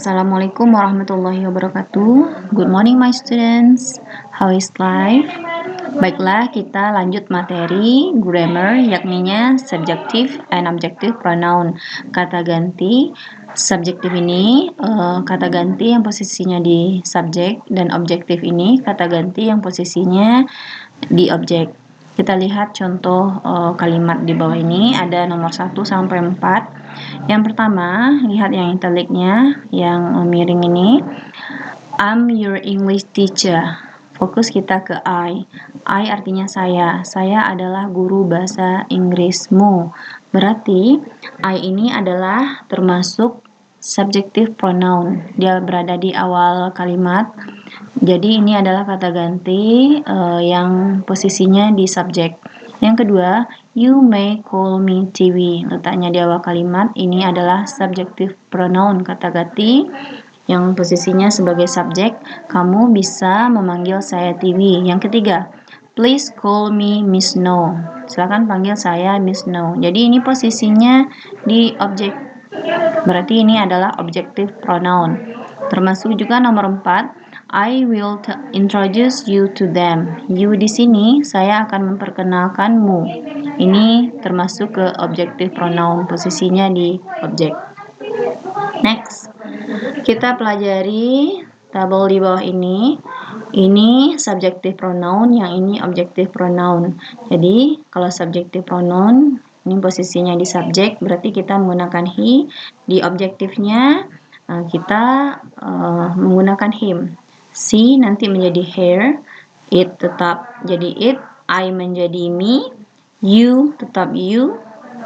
Assalamualaikum warahmatullahi wabarakatuh. Good morning my students. How is life? Baiklah, kita lanjut materi grammar, yakninya subjective and objective pronoun. Kata ganti. Subjektif ini kata ganti yang posisinya di subjek, dan objektif ini kata ganti yang posisinya di objek. Kita lihat contoh kalimat di bawah ini, ada nomor 1 sampai 4. Yang pertama, lihat yang italiknya, yang miring ini. I'm your English teacher. Fokus kita ke I. I artinya saya. Saya adalah guru bahasa Inggrismu. Berarti I ini adalah termasuk subjective pronoun. Dia berada di awal kalimat. Jadi ini adalah kata ganti yang posisinya di subjek. Yang kedua, you may call me TV. Letaknya di awal kalimat. Ini adalah subjective pronoun, kata ganti yang posisinya sebagai subjek. Kamu bisa memanggil saya TV. Yang ketiga, please call me Miss No. Silakan panggil saya Miss No. Jadi ini posisinya di objek. Berarti ini adalah objective pronoun. Termasuk juga nomor 4, I will introduce you to them. You di sini saya akan memperkenalkanmu. Ini termasuk ke objective pronoun, posisinya di objek. Next, kita pelajari tabel di bawah ini. Ini subjective pronoun, yang ini objective pronoun. Jadi kalau subjective pronoun ini posisinya di subjek, berarti kita menggunakan he. Di objektifnya kita menggunakan him. She nanti menjadi her, it tetap jadi it, I menjadi me, you tetap you,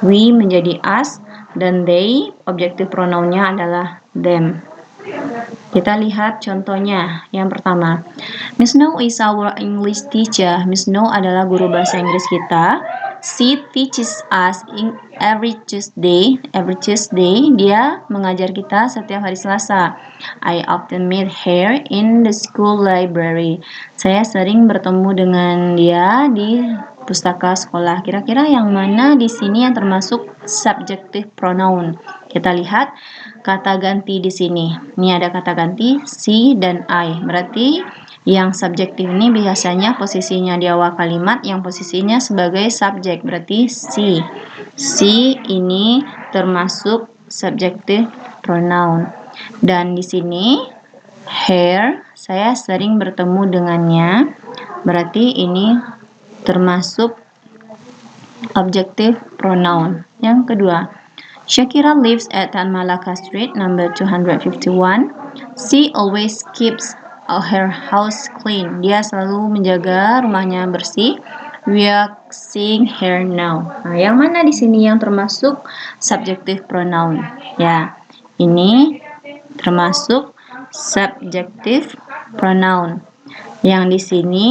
we menjadi us, dan they objektif pronounnya adalah them. Kita lihat contohnya. Yang pertama, Miss No is our English teacher. Miss No adalah guru bahasa Inggris kita. She teaches us every Tuesday. Every Tuesday dia mengajar kita setiap hari Selasa. I often meet her in the school library. Saya sering bertemu dengan dia di pustaka sekolah. Kira-kira yang mana di sini yang termasuk subjective pronoun? Kita lihat kata ganti di sini. Ini ada kata ganti she dan I. Berarti yang subjektif ini biasanya posisinya di awal kalimat, yang posisinya sebagai subjek. Berarti she. She ini termasuk subjective pronoun. Dan di sini her, saya sering bertemu dengannya. Berarti ini termasuk objective pronoun. Yang kedua, Shakira lives at Tan Malaka Street, number 251. She always keeps her house clean. Dia selalu menjaga rumahnya bersih. We are seeing her now. Nah, yang mana di sini yang termasuk subjective pronoun? Ya, ini termasuk subjective pronoun. Yang di sini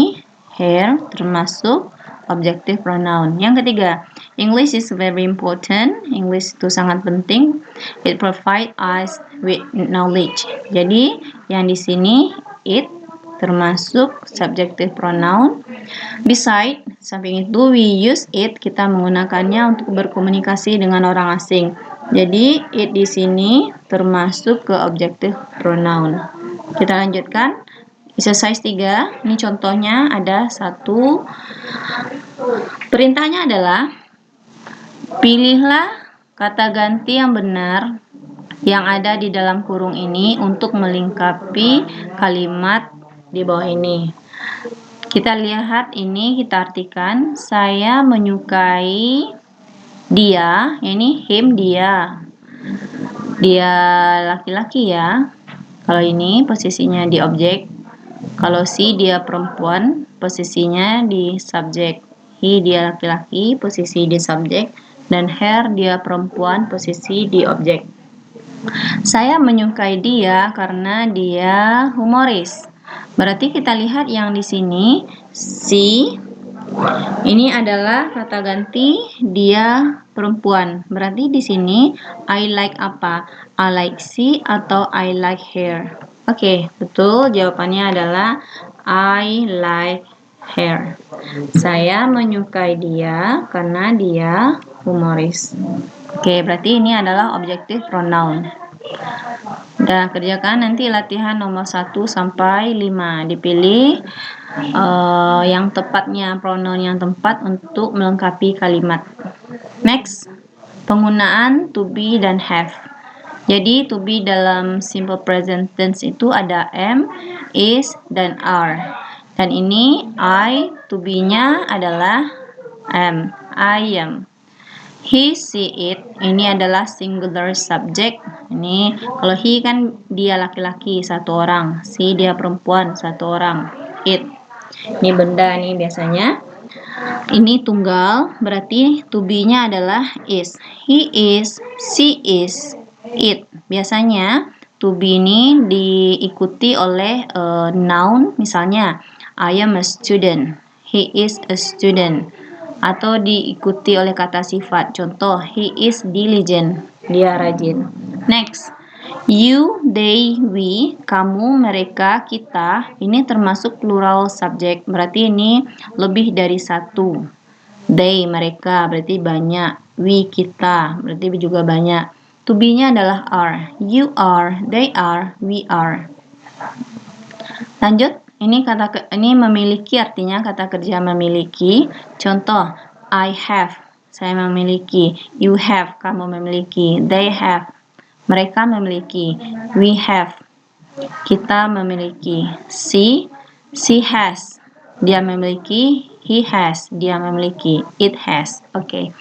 her termasuk objective pronoun. Yang ketiga, English is very important. English itu sangat penting. It provide us with knowledge. Jadi, yang di sini it termasuk subjective pronoun. Beside, samping itu we use it, kita menggunakannya untuk berkomunikasi dengan orang asing. Jadi, it di sini termasuk ke objective pronoun. Kita lanjutkan. Exercise 3, ini contohnya ada satu. Perintahnya adalah pilihlah kata ganti yang benar yang ada di dalam kurung ini untuk melengkapi kalimat di bawah ini. Kita lihat ini, kita artikan. Saya menyukai dia, ini him, dia. Dia laki-laki ya. Kalau ini posisinya di objek. Kalau si dia perempuan, posisinya di subjek. He dia laki-laki, posisi di subjek. Dan her dia perempuan, posisi di objek. Saya menyukai dia karena dia humoris. Berarti kita lihat yang di sini, si ini adalah kata ganti dia perempuan. Berarti di sini I like apa? I like she atau I like her? Oke, betul. Jawabannya adalah I like her. Saya menyukai dia karena dia humoris. Oke, berarti ini adalah objective pronoun. Udah kerjakan nanti latihan nomor 1 sampai 5. Dipilih yang tepatnya, pronoun yang tepat untuk melengkapi kalimat. Next, penggunaan to be dan have. Jadi to be dalam simple present tense itu ada am, is, dan are. Dan ini I, to be-nya adalah am, I am. He, she, it, ini adalah singular subject. Ini kalau he kan dia laki-laki satu orang, she dia perempuan satu orang, it ini benda nih biasanya. Ini tunggal, berarti to be-nya adalah is. He is, she is, it. Biasanya to be ini diikuti oleh noun, misalnya I am a student, he is a student. Atau diikuti oleh kata sifat. Contoh, he is diligent, dia rajin. Next, you, they, we, kamu, mereka, kita, ini termasuk plural subject, berarti ini lebih dari satu. They, mereka, berarti banyak. We, kita, berarti juga banyak. To be-nya adalah are. You are, they are, we are. Lanjut, ini memiliki, artinya kata kerja memiliki. Contoh, I have, saya memiliki. You have, kamu memiliki. They have, mereka memiliki. We have, kita memiliki. She has, dia memiliki. He has, dia memiliki. It has. Oke.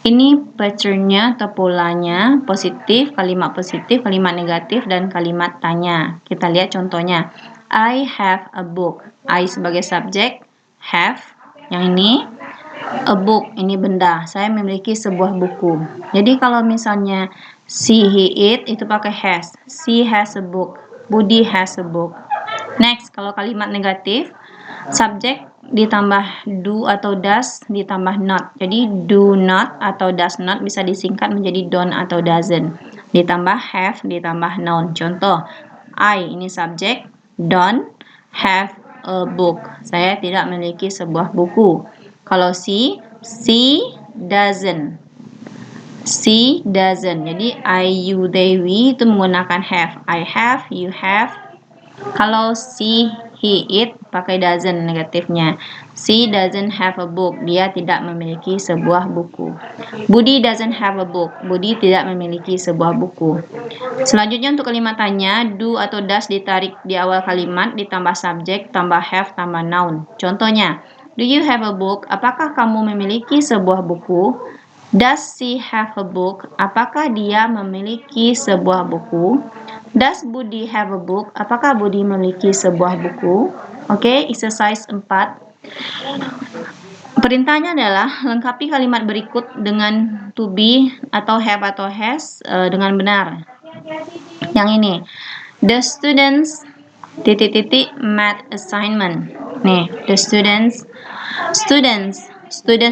Ini pattern-nya atau polanya positif, kalimat negatif, dan kalimat tanya. Kita lihat contohnya. I have a book. I sebagai subjek, have, yang ini a book, ini benda. Saya memiliki sebuah buku. Jadi kalau misalnya she, he, it, itu pakai has. She has a book. Budi has a book. Next, kalau kalimat negatif, subjek ditambah do atau does ditambah not. Jadi do not atau does not bisa disingkat menjadi don't atau doesn't. Ditambah have ditambah noun. Contoh, I ini subjek, don't have a book. Saya tidak memiliki sebuah buku. Kalau she doesn't. She doesn't. Jadi I, you, they, we itu menggunakan have. I have, you have. Kalau she, he, it pakai doesn't negatifnya. She doesn't have a book. Dia tidak memiliki sebuah buku. Budi doesn't have a book. Budi tidak memiliki sebuah buku. Selanjutnya untuk kalimat tanya, do atau does ditarik di awal kalimat, ditambah subjek, tambah have, tambah noun. Contohnya, do you have a book? Apakah kamu memiliki sebuah buku? Does she have a book? Apakah dia memiliki sebuah buku? Does Budi have a book? Apakah Budi memiliki sebuah buku? Oke, exercise 4. Perintahnya adalah lengkapi kalimat berikut dengan to be atau have atau has dengan benar. Yang ini, the students math assignment. Nih, the students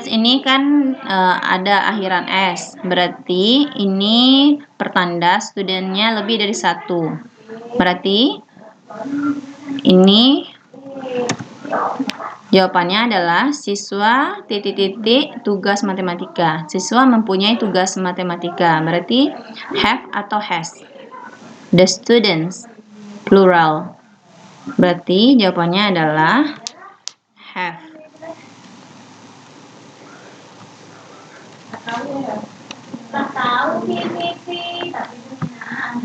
ini kan ada akhiran s, berarti ini pertanda studentnya lebih dari satu. Berarti ini jawabannya adalah siswa tugas matematika. Siswa mempunyai tugas matematika. Berarti have atau has. The students plural. Berarti jawabannya adalah have.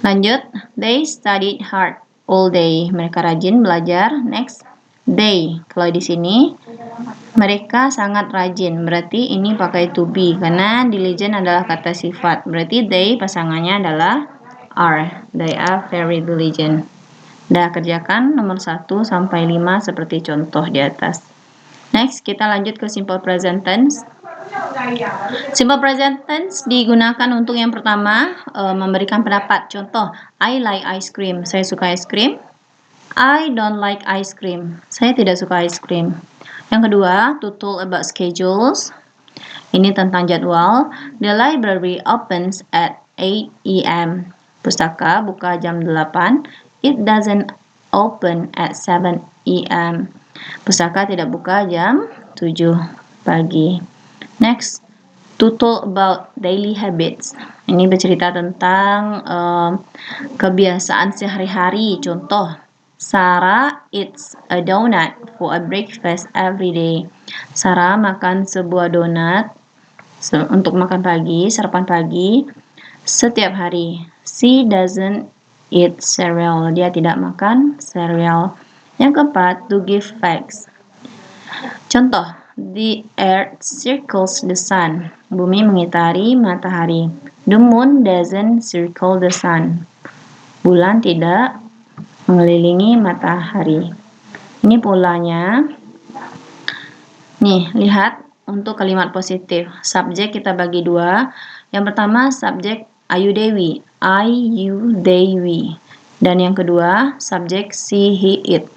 Lanjut, they studied hard all day. Mereka rajin belajar. Next, they. Kalau di sini mereka sangat rajin. Berarti ini pakai to be karena diligent adalah kata sifat. Berarti they pasangannya adalah are. They are very diligent. Udah kerjakan nomor 1 sampai 5 seperti contoh di atas. Next, kita lanjut ke simple present tense. Simple present tense digunakan untuk yang pertama memberikan pendapat. Contoh, I like ice cream. Saya suka ice cream. I don't like ice cream. Saya tidak suka ice cream. Yang kedua, to talk about schedules. Ini tentang jadwal. The library opens at 8 AM. Pustaka buka jam 8. It doesn't open at 7 AM. Pustaka tidak buka jam 7 pagi. Next, to talk about daily habits. Ini bercerita tentang kebiasaan sehari-hari. Contoh, Sarah eats a donut for a breakfast every day. Sarah makan sebuah donat untuk makan pagi, sarapan pagi, setiap hari. She doesn't eat cereal. Dia tidak makan cereal. Yang keempat, to give facts. Contoh, the earth circles the sun. Bumi mengitari matahari. The moon doesn't circle the sun. Bulan tidak mengelilingi matahari. Ini polanya. Nih, lihat untuk kalimat positif. Subjek kita bagi dua. Yang pertama, subjek Ayu Dewi. I, you, they, we. Dan yang kedua, subjek she, he, it.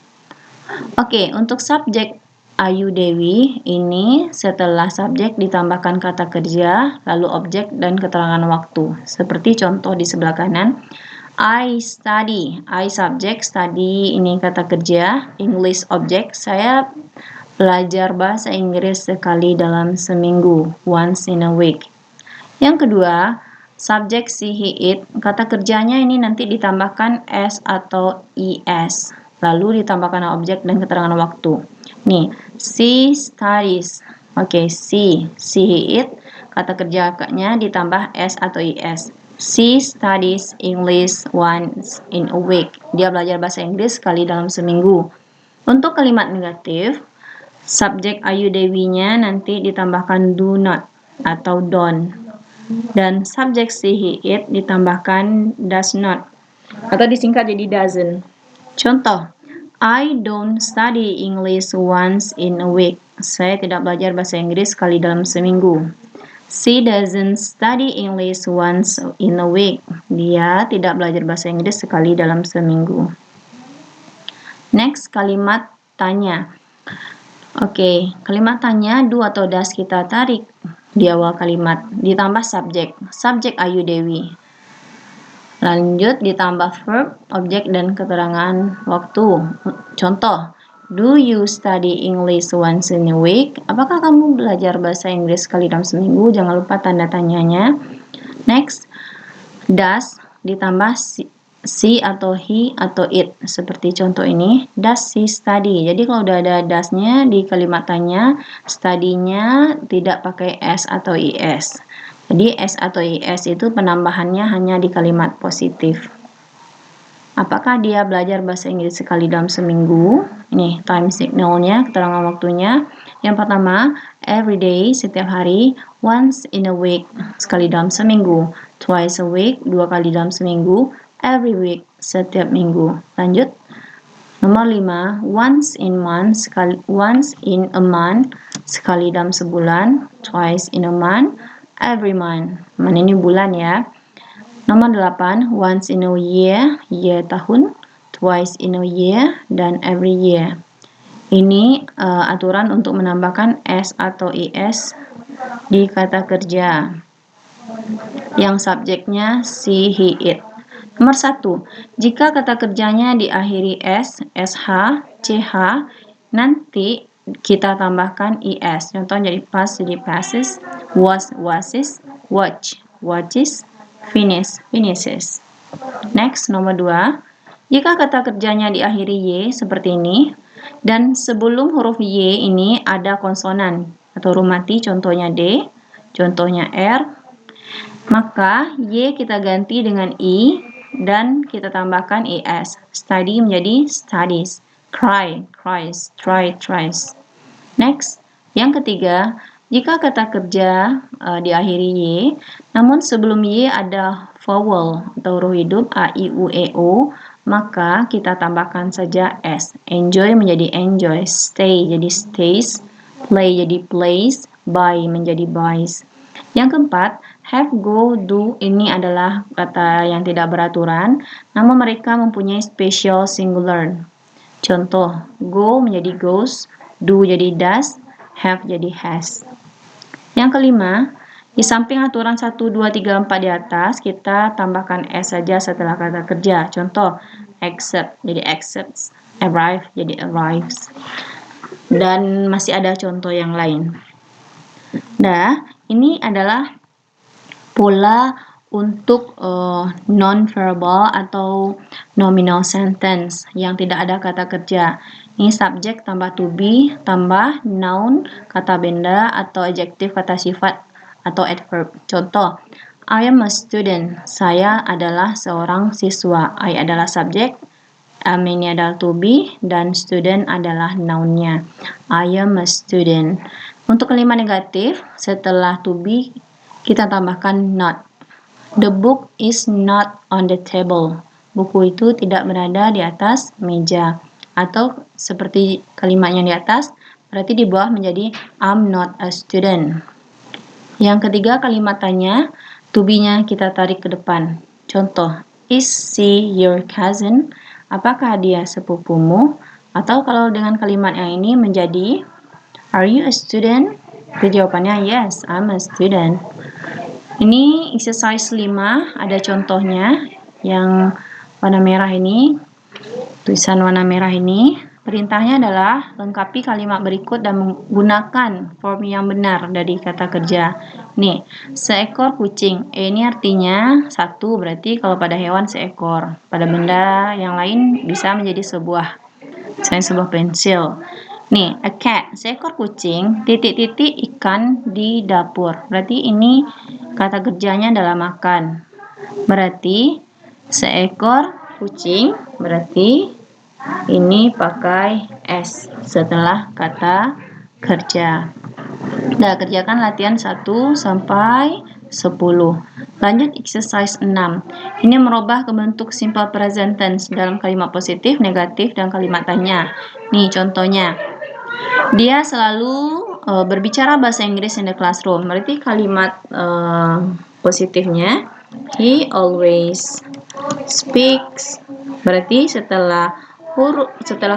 Oke, untuk subjek Ayu Dewi ini setelah subjek ditambahkan kata kerja, lalu objek dan keterangan waktu. Seperti contoh di sebelah kanan. I study. I subjek, study ini kata kerja, English objek. Saya belajar bahasa Inggris sekali dalam seminggu, once in a week. Yang kedua, subjek she, he, it, kata kerjanya ini nanti ditambahkan s atau is, lalu ditambahkan objek dan keterangan waktu. Nih, she studies. Oke, she, he, it, kata kerjanya ditambah s atau is. She studies English once in a week. Dia belajar bahasa Inggris sekali dalam seminggu. Untuk kalimat negatif, subjek Ayu Dewi-nya nanti ditambahkan do not atau don't. Dan subjek she, he, it ditambahkan does not atau disingkat jadi doesn't. Contoh, I don't study English once in a week. Saya tidak belajar bahasa Inggris sekali dalam seminggu. She doesn't study English once in a week. Dia tidak belajar bahasa Inggris sekali dalam seminggu. Next, kalimat tanya. Oke, kalimat tanya do atau does kita tarik di awal kalimat. Ditambah subjek. Subjek Ayu Dewi. Lanjut ditambah verb, objek dan keterangan waktu. Contoh, do you study English once in a week? Apakah kamu belajar bahasa Inggris sekali dalam seminggu? Jangan lupa tanda tanyanya. Next, does ditambah she atau he atau it. Seperti contoh ini, does she study? Jadi kalau udah ada does-nya di kalimat tanya, study-nya tidak pakai s atau is. Jadi s atau is itu penambahannya hanya di kalimat positif. Apakah dia belajar bahasa Inggris sekali dalam seminggu? Ini time signalnya, keterangan waktunya. Yang pertama, every day, setiap hari. Once in a week, sekali dalam seminggu. Twice a week, 2 kali dalam seminggu. Every week, setiap minggu. Lanjut. Nomor 5, once in a month, sekali dalam sebulan. Twice in a month, every month. Ini bulan ya. Nomor 8, once in a year, year tahun, twice in a year, dan every year. Ini aturan untuk menambahkan s atau is di kata kerja yang subjeknya she, he, it. Nomor 1, jika kata kerjanya diakhiri s, sh, ch, nanti kita tambahkan is. Contoh jadi past jadi passes, was, wases, watch, watches, finish, finishes. Next, nomor 2. Jika kata kerjanya diakhiri y seperti ini, dan sebelum huruf y ini ada konsonan atau huruf mati, contohnya d, contohnya r, maka y kita ganti dengan i dan kita tambahkan es. Study menjadi studies. Cry, cries, try, tries. Next, yang ketiga, jika kata kerja diakhiri y, namun sebelum y ada vowel atau huruf hidup a, i, u, e, o, maka kita tambahkan saja s. Enjoy menjadi enjoys, stay jadi stays, play jadi plays, buy menjadi buys. Yang keempat, have, go, do ini adalah kata yang tidak beraturan, namun mereka mempunyai special singular. Contoh, go menjadi goes, do jadi does, have jadi has. Yang kelima, di samping aturan 1, 2, 3, 4 di atas, kita tambahkan s saja setelah kata kerja. Contoh, accept jadi accepts, arrive jadi arrives. Dan masih ada contoh yang lain. Nah, ini adalah pola untuk non-verbal atau nominal sentence yang tidak ada kata kerja. Ini subjek tambah to be tambah noun kata benda atau adjektif kata sifat atau adverb. Contoh, I am a student. Saya adalah seorang siswa. I adalah subjek, am ini adalah to be, dan student adalah nounnya. I am a student. Untuk kalimat negatif, setelah to be kita tambahkan not. The book is not on the table. Buku itu tidak berada di atas meja. Atau seperti kalimat yang di atas, berarti di bawah menjadi I'm not a student. Yang ketiga kalimat tanya, to be-nya kita tarik ke depan. Contoh, is she your cousin? Apakah dia sepupumu? Atau kalau dengan kalimat yang ini menjadi, are you a student? Itu jawabannya yes, I'm a student. Ini exercise 5, ada contohnya yang warna merah ini, tulisan warna merah ini. Perintahnya adalah lengkapi kalimat berikut dan menggunakan form yang benar dari kata kerja. Nih, seekor kucing. Ini artinya satu, berarti kalau pada hewan seekor. Pada benda yang lain bisa menjadi sebuah, misalnya sebuah pensil. Nih, a cat, seekor kucing, titik-titik ikan di dapur. Berarti ini kata kerjanya adalah makan. Berarti seekor kucing, berarti ini pakai S setelah kata kerja. Nah, kerjakan latihan 1 sampai 10. Lanjut exercise 6. Ini merubah ke bentuk simple present tense dalam kalimat positif, negatif, dan kalimat tanya. Nih contohnya. Dia selalu berbicara bahasa Inggris in the classroom. Berarti kalimat positifnya, he always speaks. Berarti setelah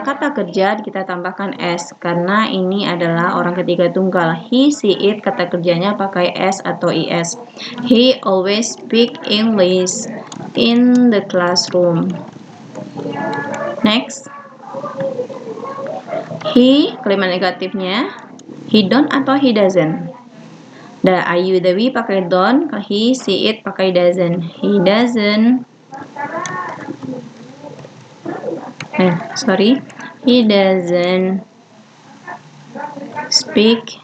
kata kerja kita tambahkan S karena ini adalah orang ketiga tunggal. He, she, it kata kerjanya pakai S atau is. He always speak English in the classroom. Next. He, kalimat negatifnya, he don't atau he doesn't. The I, you, the we pakai don't, he, she, it pakai doesn't. He doesn't. He doesn't speak.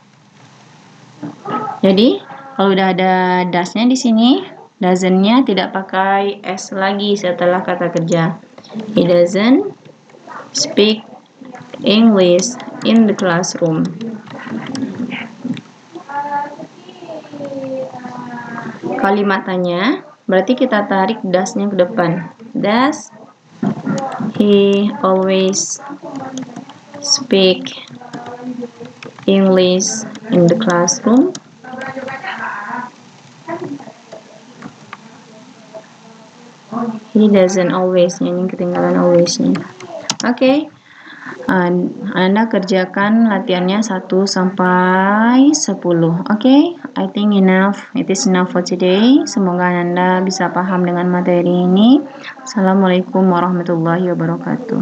Jadi kalau udah ada does-nya di sini, doesn't-nya tidak pakai s lagi setelah kata kerja. He doesn't speak English in the classroom. Kalimat tanya, berarti kita tarik does-nya ke depan. Does he always speak English in the classroom? He doesn't always, ini ketinggalan always-nya. Oke. Anda kerjakan latihannya 1 sampai 10. Oke, I think enough. It is enough for today. Semoga Anda bisa paham dengan materi ini. Assalamualaikum warahmatullahi wabarakatuh.